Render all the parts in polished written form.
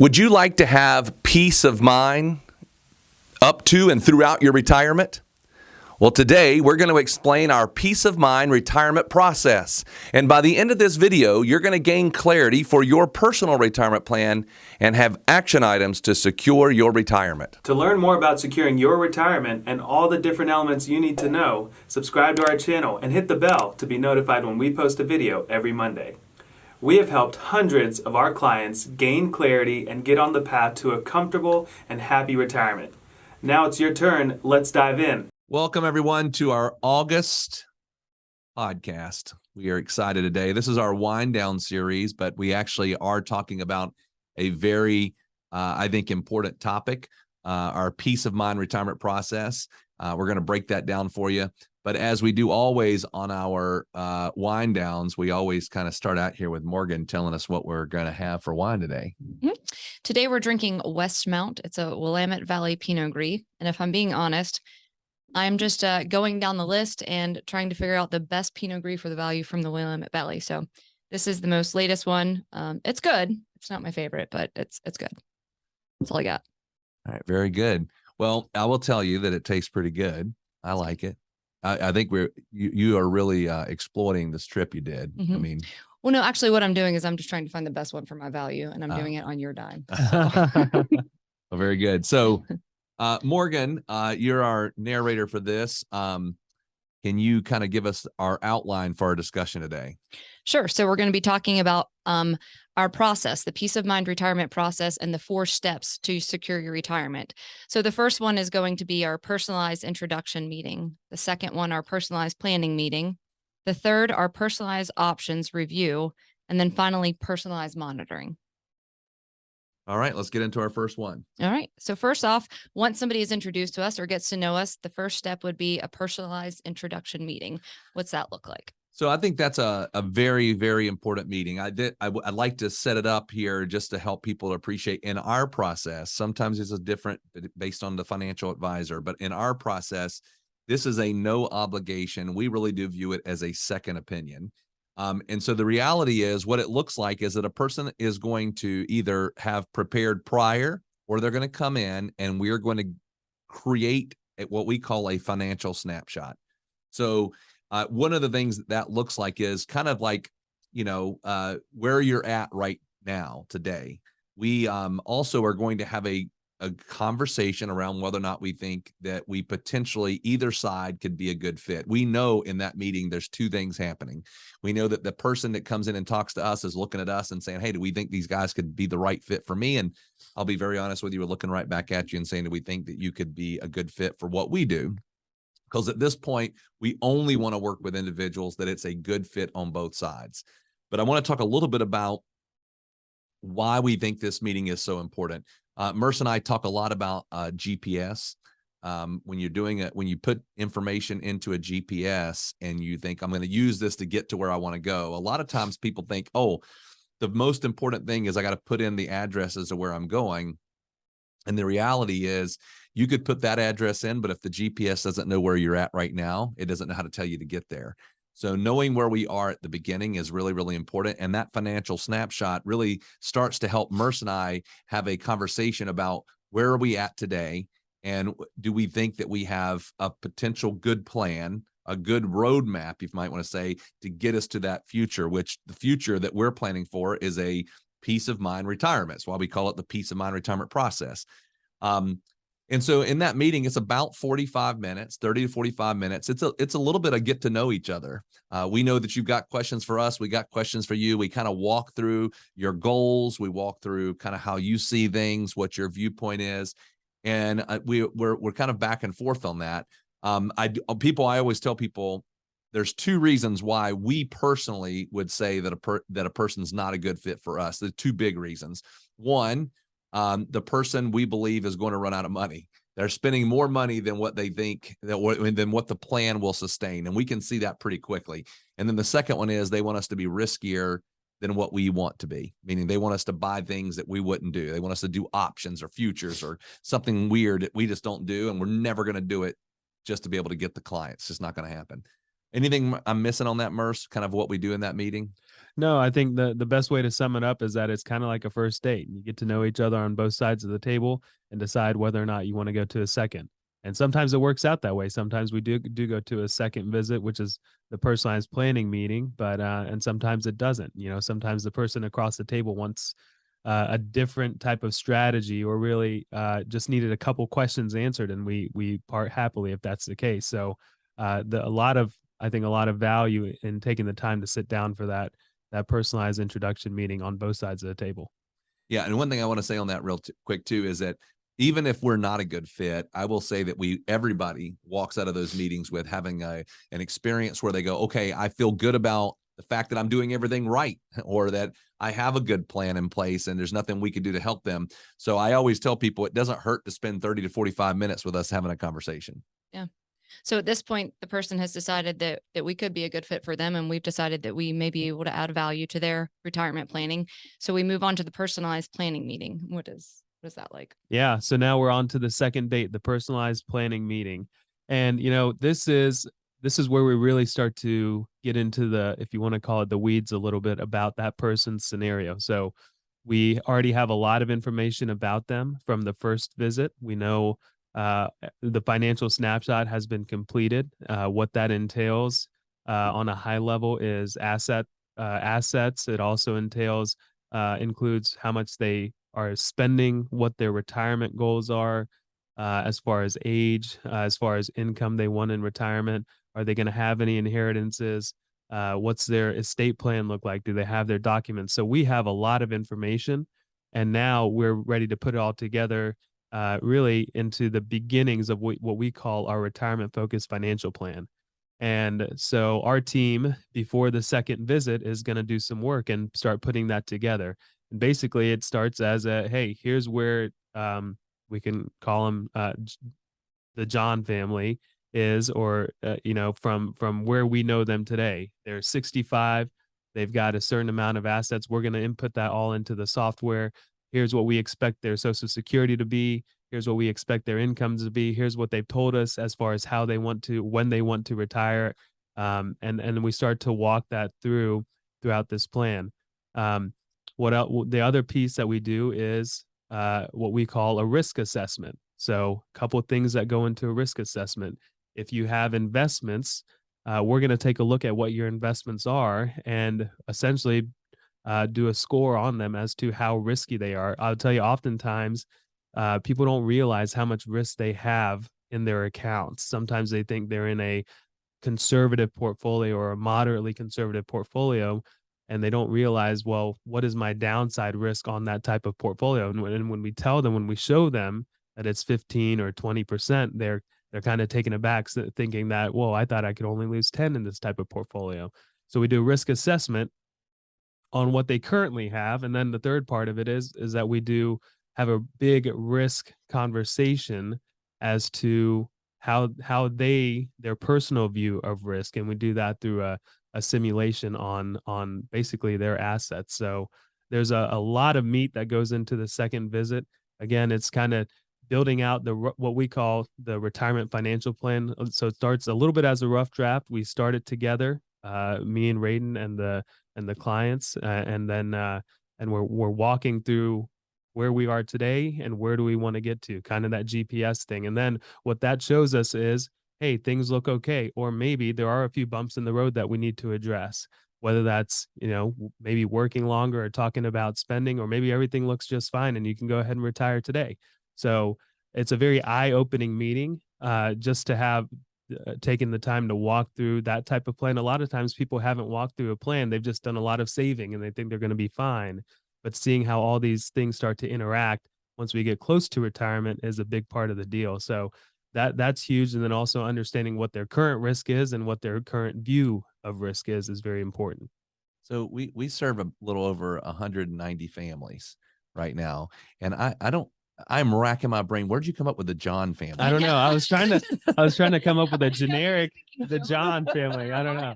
Would you like to have peace of mind up to and throughout your retirement? Well, today we're going to explain our peace of mind retirement process. And by the end of this video, you're going to gain clarity for your personal retirement plan and have action items to secure your retirement. To learn more about securing your retirement and all the different elements you need to know, subscribe to our channel and hit the bell to be notified when we post a video every Monday. We have helped hundreds of our clients gain clarity and get on the path to a comfortable and happy retirement. Now it's your turn. Let's dive in. Welcome, everyone, to our August podcast. We are excited today. This is our wind down series, but we actually are talking about a very, I think, important topic, our peace of mind retirement process. We're going to break that down for you. But as we do always on our wind downs, we always kind of start out here with Morgan telling us what we're going to have for wine today. Mm-hmm. Today, we're drinking Westmount. It's a Willamette Valley Pinot Gris. And if I'm being honest, I'm just going down the list and trying to figure out the best Pinot Gris for the value from the Willamette Valley. So this is the most latest one. It's good. It's not my favorite, but it's good. That's all I got. All right. Very good. Well, I will tell you that it tastes pretty good. I like it. I think you are really exploiting this trip you did. Mm-hmm. I mean, well, no, actually what I'm doing is I'm just trying to find the best one for my value, and I'm doing it on your dime. Well, very good. So, Morgan, you're our narrator for this. Can you kind of give us our outline for our discussion today? Sure. So we're going to be talking about our process, the peace of mind retirement process, and the 4 steps to secure your retirement. So the first one is going to be our personalized introduction meeting. The second one, our personalized planning meeting. The third, our personalized options review. And then finally, personalized monitoring. All right, let's get into our first one. All right. So first off, once somebody is introduced to us or gets to know us, the first step would be a personalized introduction meeting. What's that look like? So I think that's a very, very important meeting. I'd like to set it up here just to help people to appreciate in our process. Sometimes it's a different based on the financial advisor, but in our process, this is a no obligation. We really do view it as a second opinion. And so the reality is what it looks like is that a person is going to either have prepared prior or they're going to come in and we're going to create what we call a financial snapshot. So one of the things that looks like is kind of like, where you're at right now today. We also are going to have a conversation around whether or not we think that we potentially either side could be a good fit. We know in that meeting, there's 2 things happening. We know that the person that comes in and talks to us is looking at us and saying, hey, do we think these guys could be the right fit for me? And I'll be very honest with you, we're looking right back at you and saying, do we think that you could be a good fit for what we do? Because at this point, we only want to work with individuals that it's a good fit on both sides. But I want to talk a little bit about why we think this meeting is so important. Merce and I talk a lot about GPS. When you're doing it, when you put information into a GPS and you think, I'm going to use this to get to where I want to go. A lot of times people think, oh, the most important thing is I got to put in the addresses of where I'm going. And the reality is you could put that address in, but if the GPS doesn't know where you're at right now, it doesn't know how to tell you to get there. So knowing where we are at the beginning is really, really important. And that financial snapshot really starts to help Merce and I have a conversation about where are we at today? And do we think that we have a potential good plan, a good roadmap, you might want to say, to get us to that future, which the future that we're planning for is a peace of mind retirement. That's why we call it the peace of mind retirement process. And so in that meeting, it's about 45 minutes, 30 to 45 minutes. It's a little bit of get to know each other. We know that you've got questions for us. We got questions for you. We kind of walk through your goals. We walk through kind of how you see things, what your viewpoint is. And we're kind of back and forth on that. I always tell people there's 2 reasons why we personally would say that a person's not a good fit for us. There's 2 big reasons. One, the person we believe is going to run out of money. They're spending more money than what they think than what the plan will sustain. And we can see that pretty quickly. And then the second one is they want us to be riskier than what we want to be, meaning they want us to buy things that we wouldn't do. They want us to do options or futures or something weird that we just don't do. And we're never going to do it just to be able to get the clients. It's just not going to happen. Anything I'm missing on that, Merce, kind of what we do in that meeting? No, I think the best way to sum it up is that it's kind of like a first date. You get to know each other on both sides of the table and decide whether or not you want to go to a second. And sometimes it works out that way. Sometimes we do go to a second visit, which is the personalized planning meeting, but and sometimes it doesn't. You know, sometimes the person across the table wants a different type of strategy, or really just needed a couple questions answered, and we part happily if that's the case. So a lot of, I think, a lot of value in taking the time to sit down for that personalized introduction meeting on both sides of the table. Yeah, and one thing I want to say on that real quick too is that even if we're not a good fit, I will say that everybody walks out of those meetings with having an experience where they go, okay, I feel good about the fact that I'm doing everything right, or that I have a good plan in place and there's nothing we can do to help them. So I always tell people it doesn't hurt to spend 30 to 45 minutes with us having a conversation. Yeah. So at this point, the person has decided that we could be a good fit for them, and we've decided that we may be able to add value to their retirement planning. So we move on to the personalized planning meeting. What is that like? Yeah. So now we're on to the second date, the personalized planning meeting. And you know, this is where we really start to get into the, if you want to call it, the weeds a little bit about that person's scenario. So we already have a lot of information about them from the first visit. We know the financial snapshot has been completed. What that entails on a high level is assets. It also includes how much they are spending, what their retirement goals are, as far as age, as far as income they want in retirement. Are they going to have any inheritances? What's their estate plan look like? Do they have their documents? So we have a lot of information, and now we're ready to put it all together, really into the beginnings of what we call our retirement focused financial plan. And so our team, before the second visit, is going to do some work and start putting that together. And basically, it starts as a, hey, here's where we can call them the John family is, or you know, from where we know them today. They're 65. They've got a certain amount of assets. We're going to input that all into the software. Here's what we expect their Social Security to be. Here's what we expect their incomes to be. Here's what they've told us as far as how they want to, when they want to retire. And we start to walk that throughout this plan. What else? The other piece that we do is what we call a risk assessment. So a couple of things that go into a risk assessment. If you have investments, we're going to take a look at what your investments are and essentially do a score on them as to how risky they are. I'll tell you, oftentimes people don't realize how much risk they have in their accounts. Sometimes they think they're in a conservative portfolio or a moderately conservative portfolio, and they don't realize, well, what is my downside risk on that type of portfolio? And when we tell them, when we show them that it's 15 or 20%, they're kind of taken aback, thinking that, whoa, I thought I could only lose 10 in this type of portfolio. So we do a risk assessment on what they currently have. And then the third part of it is that we do have a big risk conversation as to how their personal view of risk. And we do that through a simulation on basically their assets. So there's a lot of meat that goes into the second visit. Again, it's kind of building out what we call the retirement financial plan. So it starts a little bit as a rough draft. We start it together, me and Raiden and the clients, and then we're walking through where we are today and where do we want to get to, kind of that GPS thing. And then what that shows us is, hey, things look okay, or maybe there are a few bumps in the road that we need to address, whether that's, you know, maybe working longer or talking about spending, or maybe everything looks just fine and you can go ahead and retire today. So it's a very eye-opening meeting, just to have taken the time to walk through that type of plan. A lot of times people haven't walked through a plan. They've just done a lot of saving and they think they're going to be fine. But seeing how all these things start to interact once we get close to retirement is a big part of the deal. So that's huge. And then also understanding what their current risk is and what their current view of risk is very important. So we serve a little over 190 families right now. And I'm racking my brain. Where'd you come up with the John family? I don't know. I was trying to come up with a generic, the John family. I don't know.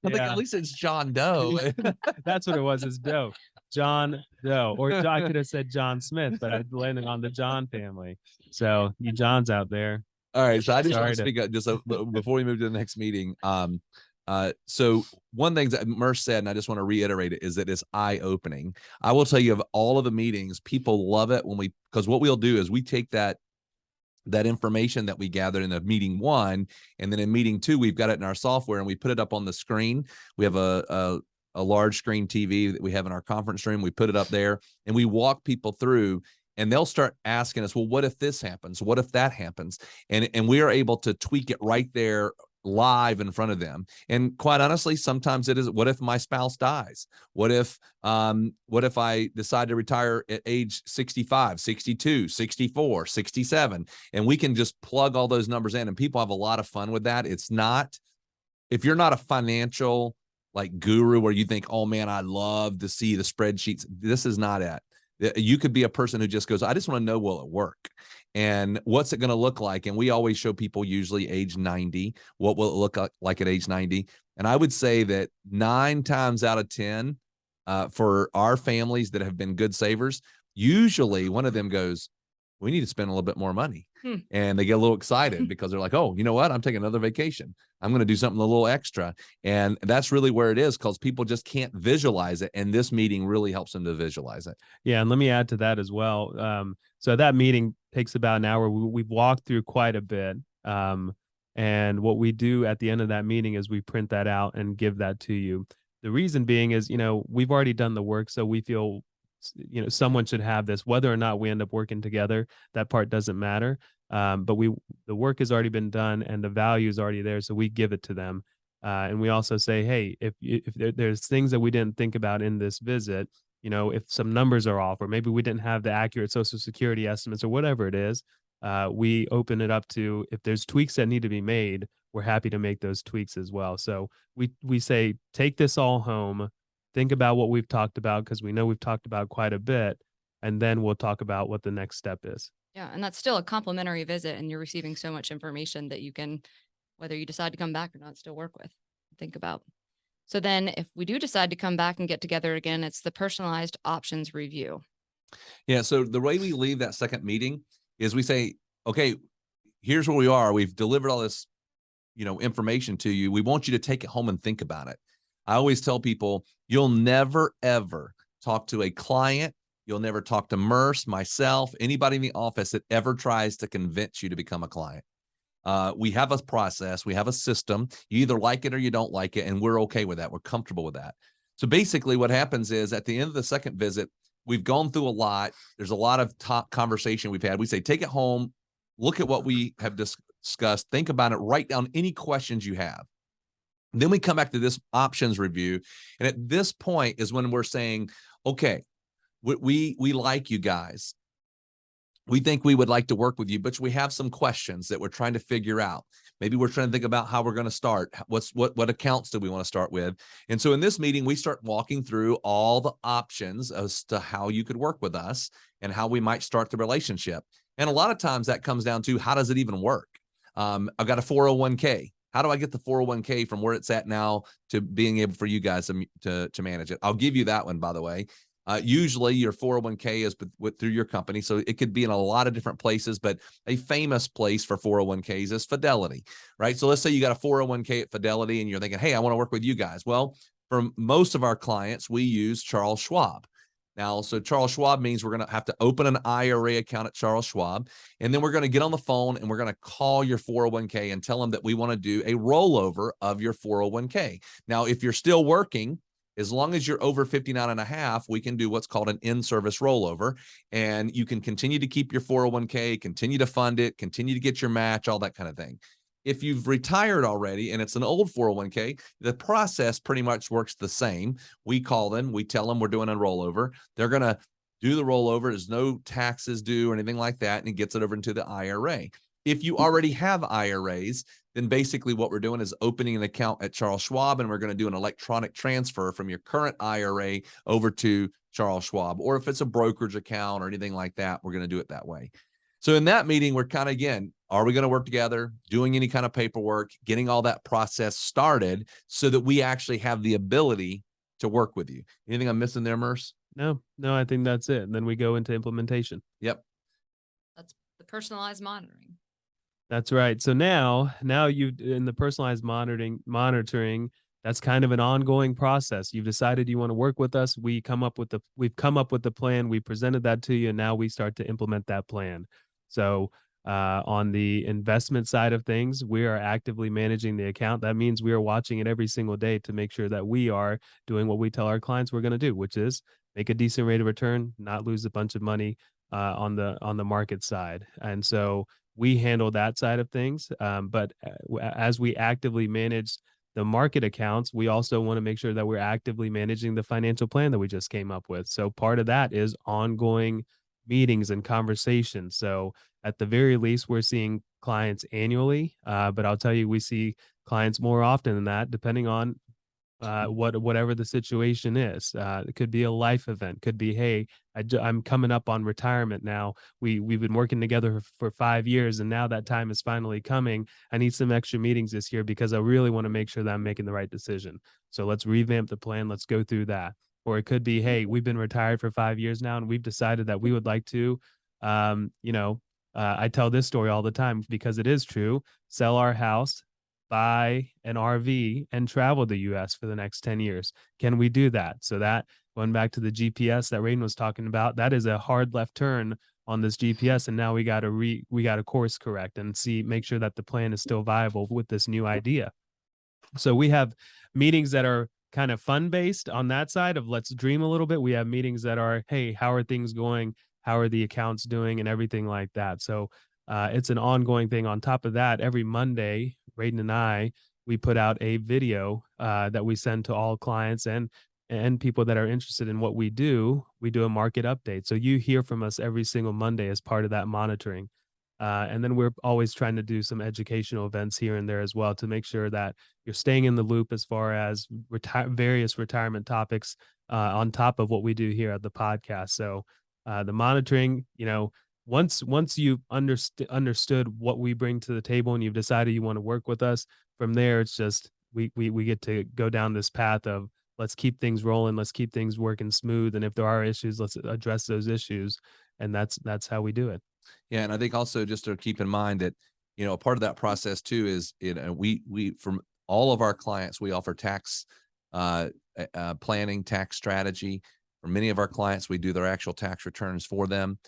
I think at least it's John Doe. That's what it was. It's Doe. John Doe. Or I could have said John Smith, but I landed on the John family. So you Johns out there. All right. So I just want to speak up just before we move to the next meeting. So one thing that Merce said, and I just want to reiterate it, is that it's eye-opening. I will tell you, of all of the meetings, people love it because what we'll do is we take that information that we gathered in the meeting 1, and then in meeting 2, we've got it in our software and we put it up on the screen. We have a large screen TV that we have in our conference room. We put it up there and we walk people through, and they'll start asking us, well, what if this happens? What if that happens? And we are able to tweak it right there live in front of them. And quite honestly, sometimes it is, what if my spouse dies? What if I decide to retire at age 65, 62, 64, 67? And we can just plug all those numbers in, and people have a lot of fun with that. It's not, if you're not a financial like guru where you think, oh man, I love to see the spreadsheets, this is not it. You could be a person who just goes, I just want to know, will it work? And what's it going to look like? And we always show people usually age 90. What will it look like at age 90? And I would say that 9 times out of 10, for our families that have been good savers, usually one of them goes, we need to spend a little bit more money. And they get a little excited because they're like, oh, you know what? I'm taking another vacation. I'm going to do something a little extra. And that's really where it is, because people just can't visualize it. And this meeting really helps them to visualize it. Yeah. And let me add to that as well. So that meeting takes about an hour. We've walked through quite a bit. And what we do at the end of that meeting is we print that out and give that to you. The reason being is, we've already done the work. So we feel, someone should have this, whether or not we end up working together. That part doesn't matter. But the work has already been done and the value is already there. So we give it to them. And we also say, hey, if there's things that we didn't think about in this visit, if some numbers are off, or maybe we didn't have the accurate Social Security estimates or whatever it is, we open it up to, if there's tweaks that need to be made, we're happy to make those tweaks as well. So we say, take this all home, think about what we've talked about, because we know we've talked about quite a bit, and then we'll talk about what the next step is. Yeah. And that's still a complimentary visit, and you're receiving so much information that you can, whether you decide to come back or not, still work with, think about. So then if we do decide to come back and get together again, it's the personalized options review. Yeah. So the way we leave that second meeting is we say, okay, here's where we are. We've delivered all this, information to you. We want you to take it home and think about it. I always tell people, you'll never, ever talk to a client. You'll never talk to Merce, myself, anybody in the office that ever tries to convince you to become a client. We have a process. We have a system. You either like it or you don't like it, and we're okay with that. We're comfortable with that. So basically what happens is, at the end of the second visit, we've gone through a lot. There's a lot of top conversation we've had. We say, take it home, look at what we have discussed, think about it, write down any questions you have. And then we come back to this options review. And at this point is when we're saying, okay, we like you guys. We think we would like to work with you, but we have some questions that we're trying to figure out. Maybe we're trying to think about how we're going to start. What accounts do we want to start with? And so in this meeting, we start walking through all the options as to how you could work with us and how we might start the relationship. And a lot of times that comes down to, how does it even work? I've got a 401k. How do I get the 401k from where it's at now to being able for you guys to manage it? I'll give you that one, by the way. Usually your 401k is through your company. So it could be in a lot of different places, but a famous place for 401ks is Fidelity, right? So let's say you got a 401k at Fidelity and you're thinking, hey, I want to work with you guys. Well, for most of our clients, we use Charles Schwab. Now, so Charles Schwab means we're going to have to open an IRA account at Charles Schwab, and then we're going to get on the phone and we're going to call your 401k and tell them that we want to do a rollover of your 401k. Now, if you're still working, as long as you're over 59 and a half, we can do what's called an in-service rollover, and you can continue to keep your 401k, continue to fund it, continue to get your match, all that kind of thing. If you've retired already and it's an old 401k, the process pretty much works the same. We call them, we tell them we're doing a rollover. They're going to do the rollover. There's no taxes due or anything like that, and it gets it over into the IRA. If you already have IRAs, then basically what we're doing is opening an account at Charles Schwab, and we're going to do an electronic transfer from your current IRA over to Charles Schwab. Or if it's a brokerage account or anything like that, we're going to do it that way. So in that meeting, we're kind of, again, are we going to work together, doing any kind of paperwork, getting all that process started so that we actually have the ability to work with you? Anything I'm missing there, Merce? No, I think that's it. And then we go into implementation. Yep. That's the personalized monitoring. That's right. So now you in the personalized monitoring, that's kind of an ongoing process. You've decided you want to work with us. We've come up with the plan. We presented that to you, and now we start to implement that plan. So on the investment side of things, we are actively managing the account. That means we are watching it every single day to make sure that we are doing what we tell our clients we're going to do, which is make a decent rate of return, not lose a bunch of money on the market side. And so we handle that side of things. But as we actively manage the market accounts, we also want to make sure that we're actively managing the financial plan that we just came up with. So part of that is ongoing meetings and conversations. So at the very least, we're seeing clients annually, but I'll tell you, we see clients more often than that, depending on whatever the situation is. It could be a life event, could be, hey, I'm coming up on retirement now. We've been working together for 5 years, and now that time is finally coming. I need some extra meetings this year because I really want to make sure that I'm making the right decision. So let's revamp the plan. Let's go through that. Or it could be, hey, we've been retired for 5 years now, and we've decided that we would like to, I tell this story all the time because it is true. Sell our house, buy an RV, and travel the US for the next 10 years. Can we do that? So that, going back to the GPS that Rain was talking about, that is a hard left turn on this GPS. And now we got to course correct and make sure that the plan is still viable with this new idea. So we have meetings that are kind of fun based on that side of let's dream a little bit. We have meetings that are, hey, how are things going? How are the accounts doing? And everything like that. So it's an ongoing thing. On top of that, every Monday, Raiden and I, we put out a video that we send to all clients and people that are interested in what we do. We do a market update. So you hear from us every single Monday as part of that monitoring. And then we're always trying to do some educational events here and there as well to make sure that you're staying in the loop as far as various retirement topics on top of what we do here at the podcast. So the monitoring, once you've understood what we bring to the table and you've decided you want to work with us, from there it's just we get to go down this path of let's keep things rolling, let's keep things working smooth, and if there are issues, let's address those issues, and that's how we do it. Yeah, and I think also just to keep in mind that a part of that process too is we from all of our clients we offer tax planning, tax strategy. For many of our clients, we do their actual tax returns for them.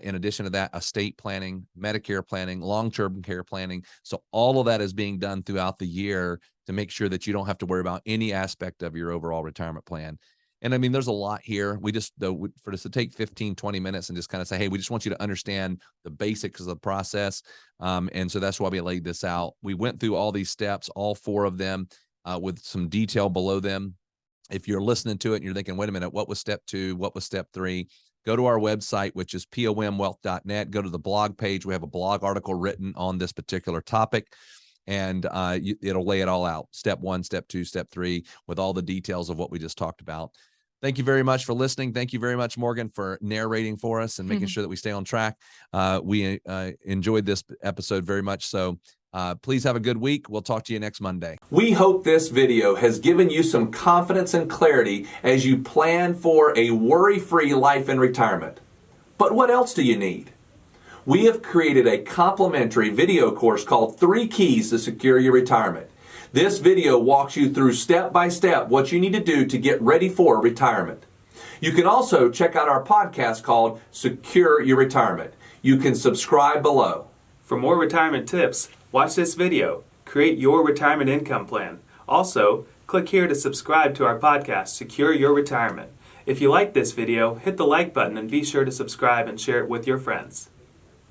In addition to that, estate planning, Medicare planning, long-term care planning. So all of that is being done throughout the year to make sure that you don't have to worry about any aspect of your overall retirement plan. And I mean, there's a lot here. We just, for us to take 15, 20 minutes and just kind of say, hey, we just want you to understand the basics of the process. And so that's why we laid this out. We went through all these steps, all 4 of them, with some detail below them. If you're listening to it and you're thinking, wait a minute, what was step 2? What was step 3? Go to our website, which is pomwealth.net. Go to the blog page. We have a blog article written on this particular topic, and it'll lay it all out. Step 1, step 2, step 3, with all the details of what we just talked about. Thank you very much for listening. Thank you very much, Morgan, for narrating for us and making sure that we stay on track. We enjoyed this episode very much. So please have a good week. We'll talk to you next Monday. We hope this video has given you some confidence and clarity as you plan for a worry-free life in retirement. But what else do you need? We have created a complimentary video course called 3 Keys to Secure Your Retirement. This video walks you through step by step what you need to do to get ready for retirement. You can also check out our podcast called Secure Your Retirement. You can subscribe below. For more retirement tips, watch this video. Create your retirement income plan. Also, click here to subscribe to our podcast, Secure Your Retirement. If you like this video, hit the like button and be sure to subscribe and share it with your friends.